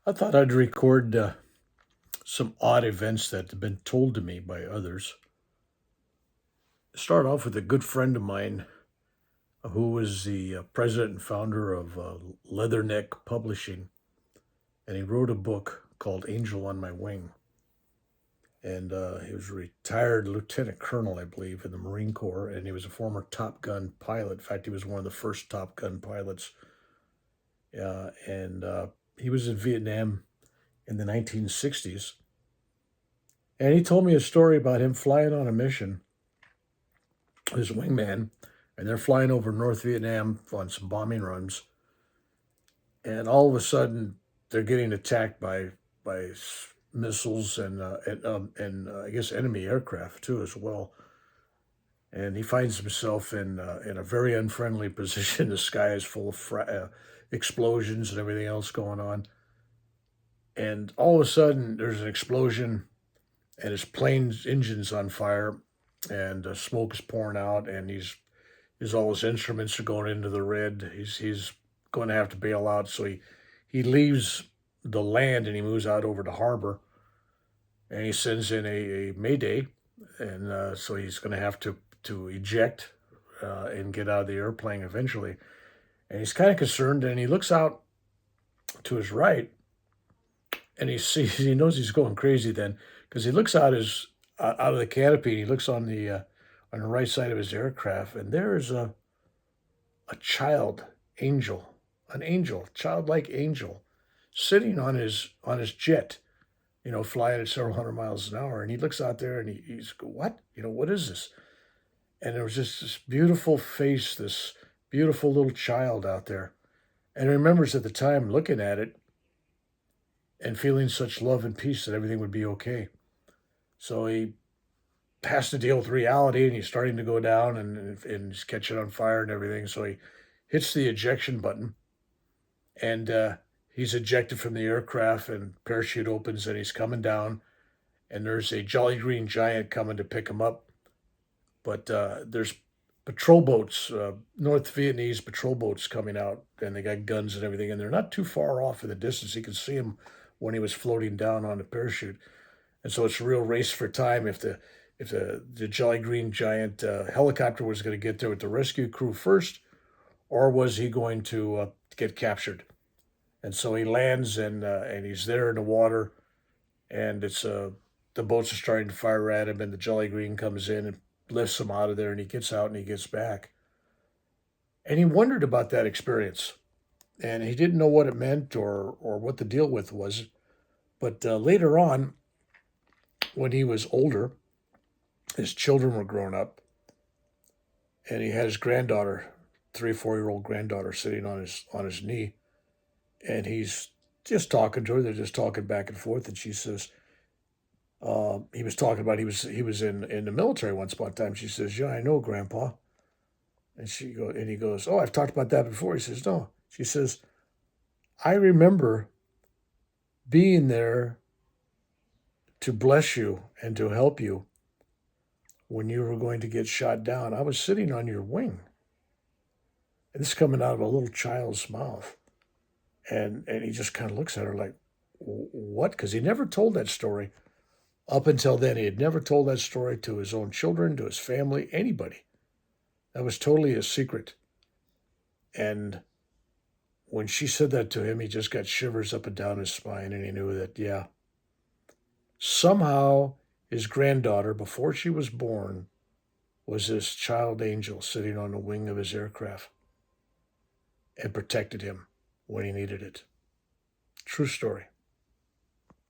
I thought I'd record some odd events that have been told to me by others. Start off with a good friend of mine who was the president and founder of Leatherneck Publishing, and he wrote a book called Angel on My Wing. And he was a retired lieutenant colonel, I believe, in the Marine Corps, and he was a former Top Gun pilot. In fact, he was one of the first Top Gun pilots. And he was in Vietnam in the 1960s. And he told me a story about him flying on a mission, his wingman, and they're flying over North Vietnam on some bombing runs. And all of a sudden, they're getting attacked by missiles and I guess enemy aircraft too as well. And he finds himself in a very unfriendly position. The sky is full of explosions and everything else going on. And all of a sudden, there's an explosion, and his plane's engine's on fire, and smoke is pouring out, and his all his instruments are going into the red. He's going to have to bail out, so he leaves the land and he moves out over the harbor, and he sends in a mayday, and so he's going to have to eject and get out of the airplane eventually. And he's kind of concerned, and he looks out to his right, and he knows he's going crazy then because he looks out of the canopy, and he looks on the right side of his aircraft, and there is a child angel, an angel, childlike angel, sitting on his jet, flying at several hundred miles an hour. And he looks out there, and he's what? What is this? And there was just this beautiful face, this beautiful little child out there. And he remembers at the time looking at it and feeling such love and peace that everything would be okay. So he has to deal with reality, and he's starting to go down, and he's catching on fire and everything. So he hits the ejection button, and he's ejected from the aircraft, and parachute opens, and he's coming down, and there's a Jolly Green Giant coming to pick him up. But there's patrol boats, North Vietnamese patrol boats coming out, and they got guns and everything, and they're not too far off in the distance. You can see them when he was floating down on the parachute. And so it's a real race for time. If the Jolly Green Giant helicopter was going to get there with the rescue crew first, or was he going to get captured? And so he lands, and he's there in the water, and it's the boats are starting to fire at him, and the Jolly Green comes in and lifts him out of there, and he gets out and he gets back. And he wondered about that experience, and he didn't know what it meant or what the deal with was. But later on, when he was older, his children were grown up, and he had his granddaughter, 3 or 4 year old granddaughter, sitting on his knee, and he's just talking to her. They're just talking back and forth, and she says, he was talking about he was in the military once upon a time. She says, "Yeah, I know, Grandpa." And he goes, "Oh, I've talked about that before." He says, "No." She says, "I remember being there to bless you and to help you when you were going to get shot down. I was sitting on your wing." And this is coming out of a little child's mouth. And he just kind of looks at her like, what? Because he never told that story. Up until then, he had never told that story to his own children, to his family, anybody. That was totally a secret. And when she said that to him, he just got shivers up and down his spine, and he knew that, yeah, somehow his granddaughter, before she was born, was this child angel sitting on the wing of his aircraft and protected him when he needed it. True story.